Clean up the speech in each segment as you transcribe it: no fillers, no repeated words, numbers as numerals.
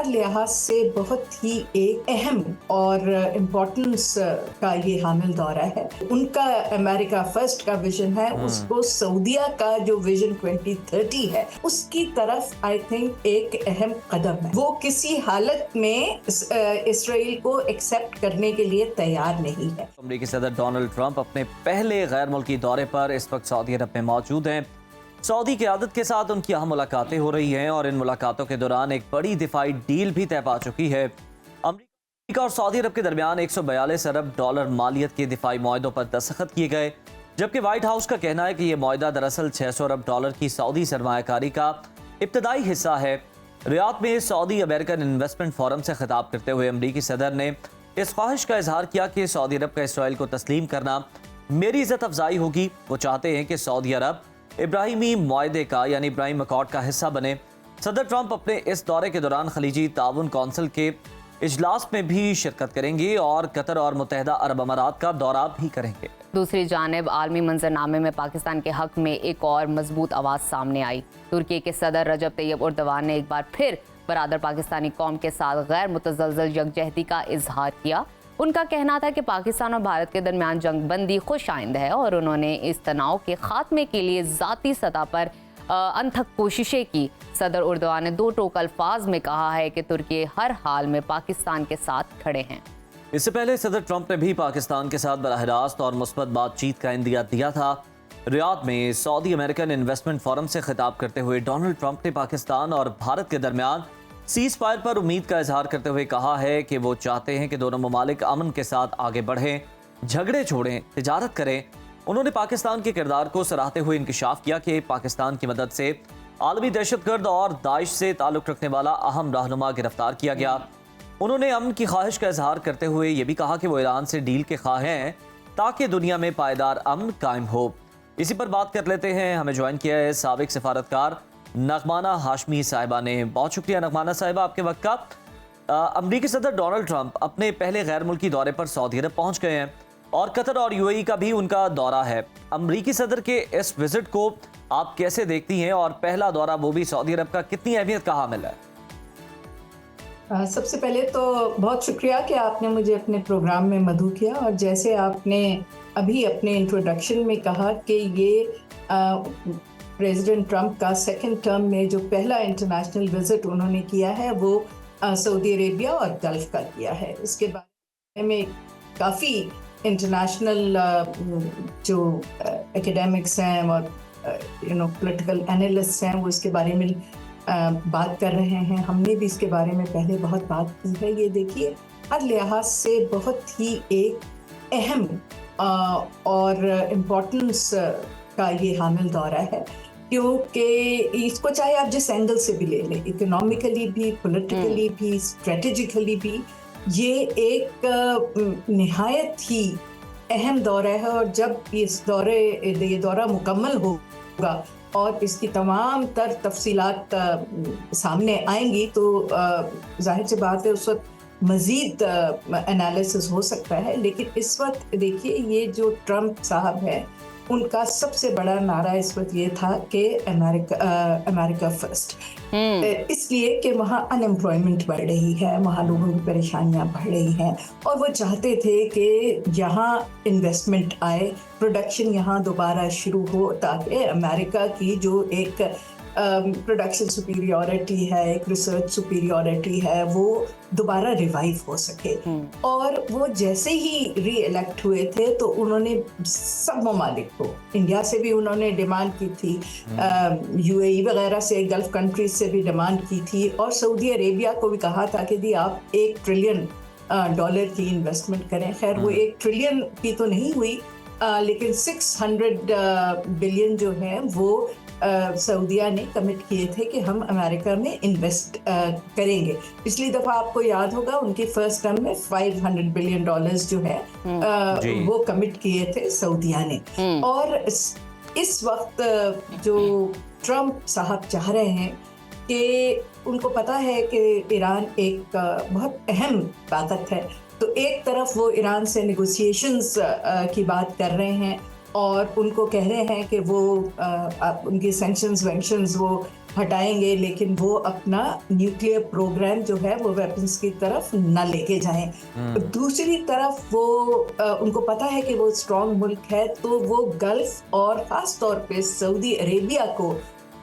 हर लिहाज से बहुत ही एक अहम और इम्पोर्टेंस का ये हामिल दौरा है। उनका अमेरिका फर्स्ट का विजन है, उसको सऊदिया का जो विजन 2030 है उसकी तरफ आई थिंक एक अहम कदम है। वो किसी हालत में इसराइल को एक्सेप्ट करने के लिए तैयार नहीं है। अमेरिकी सदर डोनाल्ड ट्रंप अपने पहले गैर मुल्की दौरे पर इस वक्त सऊदी अरब में मौजूद हैं। सऊदी क़यादत के साथ उनकी अहम मुलाकातें हो रही हैं और इन मुलाकातों के दौरान एक बड़ी दिफाई डील भी तय पा चुकी है। अमेरिका और सऊदी अरब के दरमियान 142 अरब डॉलर मालियत के दिफाई मुआहदों पर दस्तखत किए गए, जबकि व्हाइट हाउस का कहना है कि यह मुआहदा दरअसल 600 अरब डॉलर की सऊदी सरमायाकारी का इब्तदाई हिस्सा है। रियाद में सऊदी अमेरिकन इन्वेस्टमेंट फोरम से खिताब करते हुए अमेरिकी सदर ने इस ख्वाहिश का इजहार किया कि सऊदी अरब का इसराइल को तस्लीम करना मेरी इज्जत अफजाई होगी। वो चाहते हैं कि सऊदी अरब इब्राहिमी मुआहदे का यानी इब्राहिम अकॉर्ड का हिस्सा बने। सदर ट्रंप अपने इस दौरे के दौरान खलीजी ताउन कौंसिल के इजलास में भी शिरकत करेंगे और कतर और मुत्तहदा अरब अमारात का दौरा भी करेंगे। दूसरी जानिब आलमी मंजरनामे में पाकिस्तान के हक में एक और मजबूत आवाज़ सामने आई। तुर्की के सदर रजब तैयब उर्दवान ने एक बार फिर बरादर पाकिस्तानी कौम के साथ गैर मुतज़लज़ल यकजहती का इजहार किया। उनका कहना था कि पाकिस्तान और भारत के दरमियान जंग बंदी खुश आइंद है और उन्होंने इस तनाव के खात्मे के लिए ज़ाती सतह पर अनथक कोशिशें की। सदर उर्दवान ने दो टोक अल्फाज में कहा है कि तुर्की हर हाल में पाकिस्तान के साथ खड़े हैं। इससे पहले सदर ट्रंप ने भी पाकिस्तान के साथ बराह रास्त और मुस्बत बातचीत का इंदिया दिया था। रियाद में सऊदी अमेरिकन इन्वेस्टमेंट फोरम से खिताब करते हुए डोनाल्ड ट्रंप ने पाकिस्तान और भारत के दरमियान सीज फायर पर उम्मीद का इजहार करते हुए कहा है कि वो चाहते हैं कि दोनों ममालिक अमन के साथ आगे बढ़ें, झगड़े छोड़ें, तिजारत करें। उन्होंने पाकिस्तान के किरदार को सराहते हुए इंकिशाफ किया कि पाकिस्तान की मदद से आलमी दहशतगर्द और दाइश से ताल्लुक रखने वाला अहम रहनुमा गिरफ्तार किया गया। उन्होंने अमन की ख्वाहिश का इजहार करते हुए ये भी कहा कि वो ईरान से डील के ख्वाह हैं ताकि दुनिया में पायदार अमन कायम हो। इसी पर बात कर लेते हैं। हमें ज्वाइन किया है साबिक सिफारतकार नगमाना हाशमी साहिबा ने। बहुत शुक्रिया नगमाना साहिबा आपके वक्त का। अमरीकी सदर डोनाल्ड ट्रंप अपने पहले गैर मुल्की दौरे पर सऊदी अरब पहुंच गए हैं और कतर और यूएई का भी उनका दौरा है। अमरीकी सदर के इस विजिट को आप कैसे देखती हैं और पहला दौरा वो भी सऊदी अरब का कितनी अहमियत का हामिल है? सबसे पहले तो बहुत शुक्रिया कि आपने मुझे अपने प्रोग्राम में मदऊ किया और जैसे आपने अभी अपने इंट्रोडक्शन में कहा कि ये प्रेसिडेंट ट्रंप का सेकंड टर्म में जो पहला इंटरनेशनल विजिट उन्होंने किया है वो सऊदी अरेबिया और गल्फ का किया है। इसके बारे में काफ़ी इंटरनेशनल जो एकेडमिक्स हैं और पॉलिटिकल एनालिस्ट हैं वो इसके बारे में बात कर रहे हैं। हमने भी इसके बारे में पहले बहुत बात की है। ये देखिए हर लिहाज से बहुत ही एक अहम और इम्पोर्टेंस का ये हामिल दौरा है, क्योंकि इसको चाहे आप जिस एंगल से भी ले लें, इकोनॉमिकली भी, पॉलिटिकली भी, स्ट्रेटेजिकली भी, ये एक निहायत ही अहम दौरा है। और जब ये दौरा मुकम्मल होगा और इसकी तमाम तर तफसीलात सामने आएंगी तो जाहिर सी बात है उस वक्त मज़ीद एनालिसिस हो सकता है। लेकिन इस वक्त देखिए ये जो ट्रंप साहब है उनका सबसे बड़ा नारा इस वक्त ये था कि अमेरिका फर्स्ट, इसलिए कि वहाँ अनएम्प्लॉयमेंट बढ़ रही है, वहाँ लोगों की परेशानियाँ बढ़ रही हैं और वो चाहते थे कि यहाँ इन्वेस्टमेंट आए, प्रोडक्शन यहाँ दोबारा शुरू हो ताकि अमेरिका की जो एक प्रोडक्शन सुपीरियॉरिटी है, एक रिसर्च सुपीरियॉरिटी है, वो दोबारा रिवाइव हो सके। और वो जैसे ही री इलेक्ट हुए थे तो उन्होंने सब ममालिक को, इंडिया से भी उन्होंने डिमांड की थी, यूएई वगैरह से, गल्फ कंट्रीज से भी डिमांड की थी और सऊदी अरेबिया को भी कहा था कि दी आप $1 ट्रिलियन की इन्वेस्टमेंट करें। खैर वो 1 ट्रिलियन की तो नहीं हुई, लेकिन 600 बिलियन जो है वो सऊदिया ने कमिट किए थे कि हम अमेरिका में इन्वेस्ट करेंगे। पिछली दफ़ा आपको याद होगा उनकी फर्स्ट टर्म में $500 बिलियन जो है वो कमिट किए थे सऊदिया ने। और इस वक्त जो ट्रंप साहब चाह रहे हैं कि उनको पता है कि ईरान एक बहुत अहम ताकत है, तो एक तरफ वो ईरान से नेगोशिएशंस की बात कर रहे हैं और उनको कह रहे हैं कि वो उनकी सैंक्शंस वो हटाएंगे, लेकिन वो अपना न्यूक्लियर प्रोग्राम जो है वो वेपन्स की तरफ न लेके जाएं। दूसरी तरफ वो उनको पता है कि वो स्ट्रॉन्ग मुल्क है, तो वो गल्फ और ख़ास तौर पे सऊदी अरेबिया को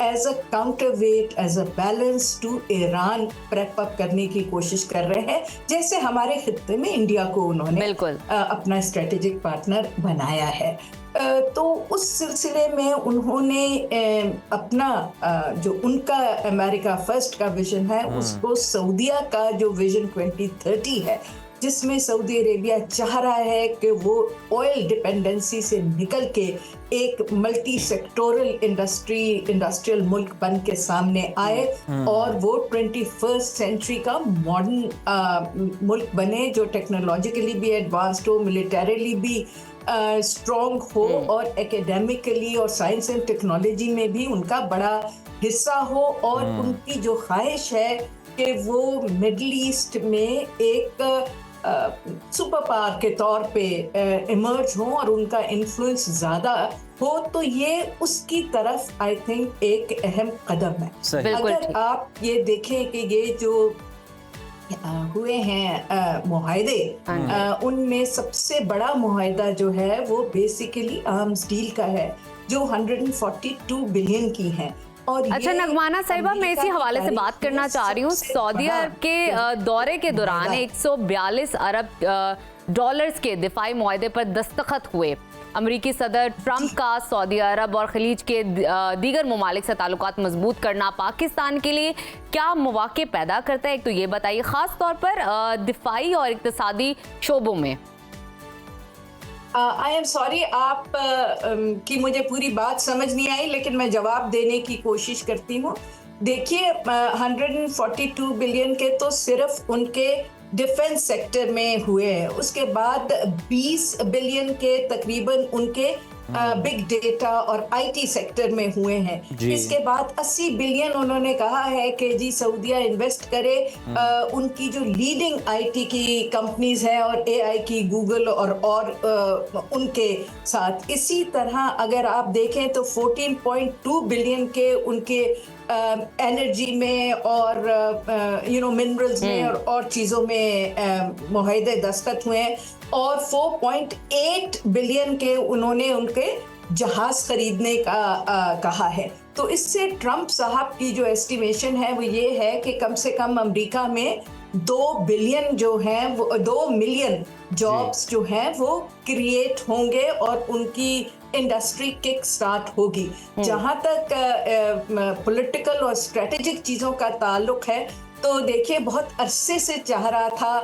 as a counter weight, as a balance to Iran prop up करने की कोशिश कर रहे हैं, जैसे हमारे खित्ते में इंडिया को उन्होंने अपना स्ट्रेटेजिक पार्टनर बनाया है। तो उस सिलसिले में उन्होंने अपना जो उनका अमेरिका फर्स्ट का विजन है उसको सऊदिया का जो विजन 2030 है, जिसमें सऊदी अरेबिया चाह रहा है कि वो ऑयल डिपेंडेंसी से निकल के एक मल्टी सेक्टोरल इंडस्ट्रियल मुल्क बन के सामने आए और वो 21st सेंचुरी का मॉडर्न मुल्क बने, जो टेक्नोलॉजिकली भी एडवांस्ड हो, मिलिटरीली भी स्ट्रॉन्ग हो और एकेडमिकली और साइंस एंड टेक्नोलॉजी में भी उनका बड़ा हिस्सा हो, और उनकी जो ख्वाहिश है कि वो मिडल ईस्ट में एक सुपर पावर के तौर पे इमर्ज हो और उनका इन्फ्लुएंस ज़्यादा हो, तो ये उसकी तरफ आई थिंक एक अहम कदम है। अगर आप ये देखें कि ये जो हुए हैं मुआहदे, उनमें सबसे बड़ा मुआहदा जो है वो बेसिकली आर्म्स डील का है, जो 142 बिलियन की है। अच्छा नगमाना साहिबा, मैं इसी हवाले से बात करना चाह रही हूँ। सऊदी अरब के दौरे के दौरान 142 अरब डॉलर्स के दिफाई मुआहदे पर दस्तखत हुए। अमरीकी सदर ट्रंप का सऊदी अरब और खलीज के दीगर ममालिक से ताल्लुकात मजबूत करना पाकिस्तान के लिए क्या मौके पैदा करता है, एक तो ये बताइए, ख़ास तौर पर दिफाई और इक्तिसादी शोबों में। आई एम सॉरी, आप की मुझे पूरी बात समझ नहीं आई, लेकिन मैं जवाब देने की कोशिश करती हूँ। देखिए, 142 बिलियन के तो सिर्फ उनके डिफेंस सेक्टर में हुए हैं, उसके बाद 20 बिलियन के तकरीबन उनके बिग डेटा और आईटी सेक्टर में हुए हैं। इसके बाद 80 बिलियन उन्होंने कहा है कि जी सऊदिया इन्वेस्ट करे उनकी जो लीडिंग आईटी की कंपनीज हैं और एआई की गूगल और उनके साथ। इसी तरह अगर आप देखें तो 14.2 बिलियन के उनके एनर्जी में और मिनरल्स में और चीज़ों में मुआहदे दस्तखत हुए हैं, और 4.8 बिलियन के उन्होंने उनके जहाज खरीदने का कहा है। तो इससे ट्रंप साहब की जो एस्टिमेशन है वो ये है कि कम से कम अमेरिका में 2 बिलियन जो हैं वो 2 मिलियन जॉब्स जो हैं वो क्रिएट होंगे और उनकी इंडस्ट्री किक स्टार्ट होगी। जहां तक पॉलिटिकल और स्ट्रेटेजिक चीज़ों का ताल्लुक है, तो देखिए बहुत अरसे से चाह रहा था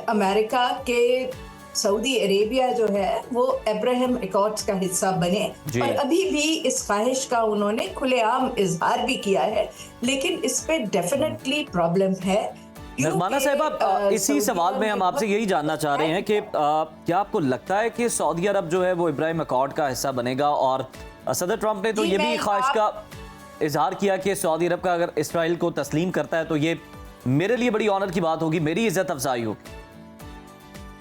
अमेरिका के सऊदी अरेबिया जो है वो अब्राहम अकॉर्ड्स का हिस्सा बने, और अभी भी इस ख्वाहिश का उन्होंने खुलेआम इजहार भी किया है, लेकिन इस पे डेफिनेटली प्रॉब्लम है। नगमाना साहिबा, इसी सवाल में हम आपसे यही जानना चाह रहे हैं कि क्या आपको लगता है कि सऊदी अरब जो है वो इब्राहिम अकॉर्ड का हिस्सा बनेगा? और सदर ट्रंप ने तो ये भी ख्वाहिश का इजहार किया कि सऊदी अरब का अगर इसराइल को तस्लीम करता है तो ये मेरे लिए बड़ी ऑनर की बात होगी, मेरी इज्जत अफजाई होगी।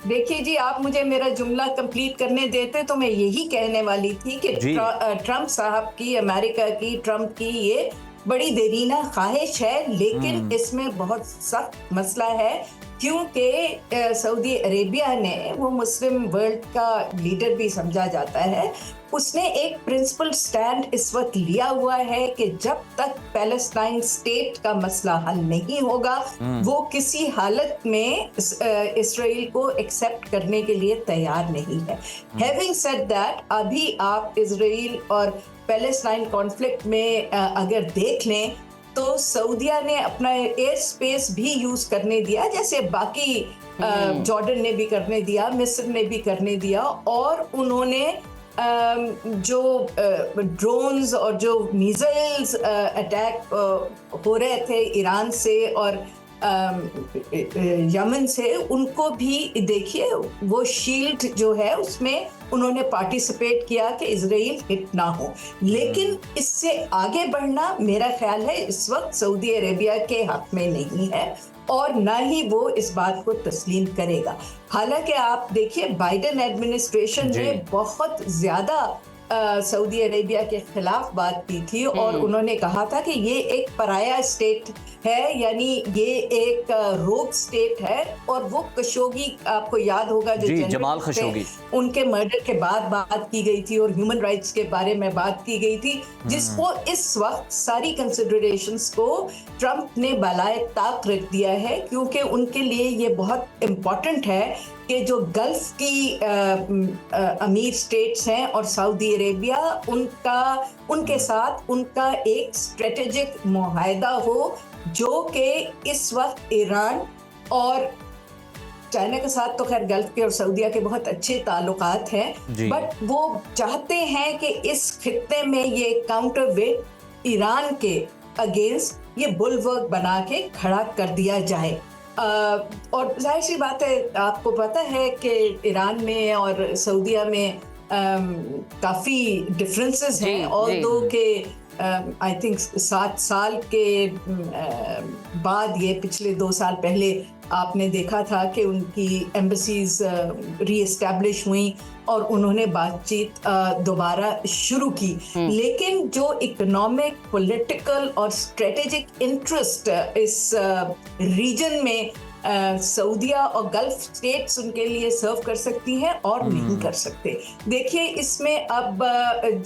देखिए जी, आप मुझे मेरा जुमला कंप्लीट करने देते तो मैं यही कहने वाली थी कि ट्रंप साहब की, अमेरिका की, ट्रंप की ये बड़ी देरीना ख्वाहिश है, लेकिन इसमें बहुत सख्त मसला है, क्योंकि सऊदी अरेबिया ने, वो मुस्लिम वर्ल्ड का लीडर भी समझा जाता है, उसने एक प्रिंसिपल स्टैंड इस वक्त लिया हुआ है कि जब तक पैलेस्टाइन स्टेट का मसला हल नहीं होगा वो किसी हालत में इसराइल को एक्सेप्ट करने के लिए तैयार नहीं है। हैविंग सेड दैट, अभी आप इसराइल और पैलेस्टाइन कॉन्फ्लिक्ट में अगर देख लें तो सऊदिया ने अपना एयर स्पेस भी यूज करने दिया, जैसे बाकी जॉर्डन ने भी करने दिया, मिस्र ने भी करने दिया, और उन्होंने जो ड्रोन्स और जो मिसाइल्स अटैक हो रहे थे ईरान से और यमन से, उनको भी देखिए वो शील्ड जो है उसमें उन्होंने पार्टिसिपेट किया कि इजराइल हिट ना हो। लेकिन इससे आगे बढ़ना मेरा ख्याल है इस वक्त सऊदी अरेबिया के हक में नहीं है, और ना ही वो इस बात को तस्लीम करेगा। हालांकि आप देखिए बाइडेन एडमिनिस्ट्रेशन ने बहुत ज्यादा सऊदी अरेबिया के खिलाफ बात की थी और उन्होंने कहा था कि ये एक पराया स्टेट है, यानी ये एक रोग स्टेट है। और वो खशोगी, आपको याद होगा, जो जी, जनरल जमाल थे, खशोगी, उनके मर्डर के बाद बात की गई थी और ह्यूमन राइट्स के बारे में बात की गई थी, जिसको इस वक्त सारी कंसिडरेशंस को ट्रंप ने बालाए ताक रख दिया है, क्योंकि उनके लिए ये बहुत इम्पोर्टेंट है कि जो गल्फ की अमीर स्टेट्स हैं और सऊदी अरेबिया, उनके साथ उनका एक स्ट्रेटेजिक मुआहदा हो, जो कि इस वक्त ईरान और चाइना के साथ तो खैर गल्फ के और सऊदीया के बहुत अच्छे ताल्लुकात हैं, बट वो चाहते हैं कि इस खित्ते में ये काउंटर वेट ईरान के अगेंस्ट ये बुलवर्क बना के खड़ा कर दिया जाए। और जाहिर सी बात है, आपको पता है कि ईरान में और सऊदीया में काफ़ी डिफरेंसेस हैं, और दो के आई थिंक 7 साल के बाद, ये पिछले 2 साल पहले आपने देखा था कि उनकी एम्बेसीज रीएस्टैब्लिश हुई और उन्होंने बातचीत दोबारा शुरू की। लेकिन जो इकोनॉमिक, पॉलिटिकल और स्ट्रेटेजिक इंटरेस्ट इस रीजन में सऊदीया और गल्फ स्टेट्स उनके लिए सर्व कर सकती हैं और नहीं कर सकते। देखिए, इसमें अब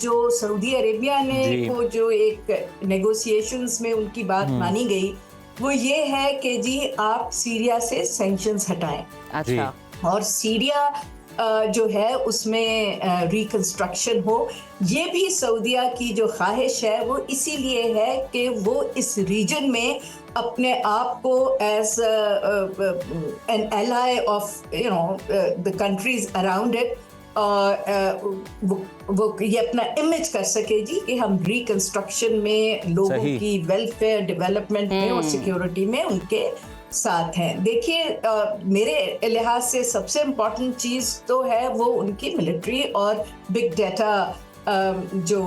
जो सऊदी अरेबिया ने को जो एक नेगोशिएशंस में उनकी बात मानी गई, वो ये है कि जी आप सीरिया से सैंक्शंस हटाएं। अच्छा। और सीरिया जो है उसमें रिकंस्ट्रक्शन हो। ये भी सऊदीया की जो ख्वाहिश है वो इसीलिए है कि वो इस रीजन में अपने आप को as an ally of the countries around it, वो ये अपना इमेज कर सके जी कि हम रिकंस्ट्रक्शन में लोगों की वेलफेयर, डेवलपमेंट में और सिक्योरिटी में उनके साथ हैं। देखिए, मेरे लिहाज से सबसे इम्पोर्टेंट चीज़ तो है वो उनकी मिलिट्री और बिग डाटा जो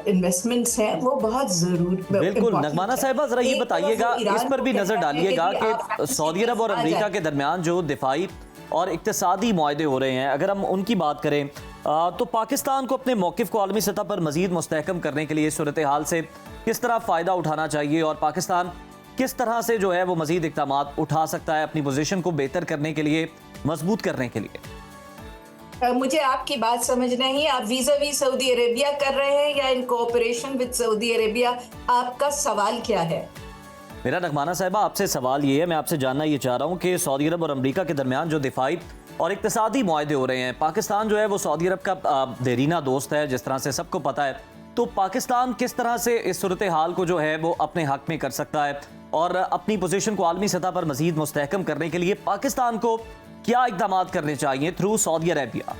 इन्वेस्टमेंट्स हैं वो बहुत जरूरी। बिल्कुल नगमाना साहिबा, जरा ये बताइएगा, इस पर भी नजर डालिएगा कि सऊदी अरब और अमेरिका के दरमियान जो दिफाई और इक्तिसादी मुआहदे हो रहे हैं, अगर हम उनकी बात करें तो पाकिस्तान को अपने मौक़िफ़ को आलमी सतह पर मज़ीद मुस्तहकम करने के लिए सूरत हाल से किस तरह फ़ायदा उठाना चाहिए और पाकिस्तान किस तरह से जो है वो मज़ीद इक़दामात उठा सकता है अपनी पोजीशन को बेहतर करने के लिए, मजबूत करने के लिए? मुझे आपकी बात समझ नहीं, आप वीज़ा-वी सऊदी अरेबिया कर रहे हैं या इन कोऑपरेशन विद सऊदी अरेबिया? आपका सवाल क्या है? मेरा नगमाना साहिबा आपसे सवाल ये है, मैं आपसे जानना ये चाह रहा हूँ कि सऊदी अरब और अमेरिका के दरमियान जो दिफाई और इक्तिसादी मुआहदे हो रहे हैं, पाकिस्तान जो है वो सऊदी अरब का देरीना दोस्त है, जिस तरह से सबको पता है, तो पाकिस्तान किस तरह से इस सूरत हाल को जो है वो अपने हक में कर सकता है और अपनी पोजीशन को आलमी सतह पर मजीद मुस्तहकम करने के लिए पाकिस्तान को क्या इक़दाम करने चाहिए थ्रू सऊदी अरेबिया?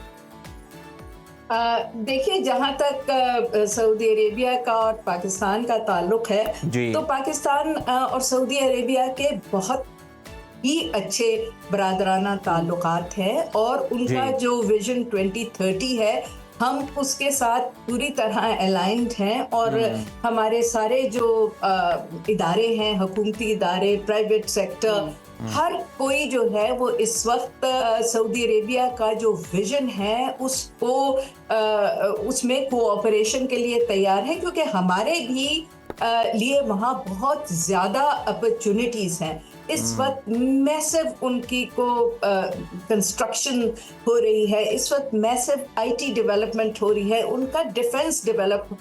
देखिए, जहाँ तक सऊदी अरेबिया का और पाकिस्तान का ताल्लुक है, तो पाकिस्तान और सऊदी अरेबिया के बहुत ही अच्छे बरादराना ताल्लुकात हैं और उनका जो विजन 2030 है, हम उसके साथ पूरी तरह अलाइंड हैं। और हमारे सारे जो इदारे हैं, हुकूमती इदारे, प्राइवेट सेक्टर, हर कोई जो है वो इस वक्त सऊदी अरेबिया का जो विजन है उसको उसमें कोऑपरेशन के लिए तैयार है, क्योंकि हमारे भी लिए वहाँ बहुत ज़्यादा अपॉर्चुनिटीज़ हैं। इस वक्त मैसिव उनकी को कंस्ट्रक्शन हो रही है, इस वक्त मैसिव आईटी डेवलपमेंट हो रही है, उनका डिफेंस डेवलप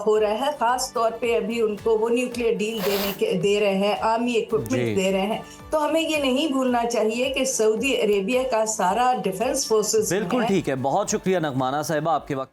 हो रहा है। खास तौर पे अभी उनको वो न्यूक्लियर डील दे रहे हैं, आर्मी इक्विपमेंट दे रहे हैं। तो हमें ये नहीं भूलना चाहिए कि सऊदी अरेबिया का सारा डिफेंस फोर्सेस। बिल्कुल ठीक है, बहुत शुक्रिया नगमाना साहिबा आपके वक्त।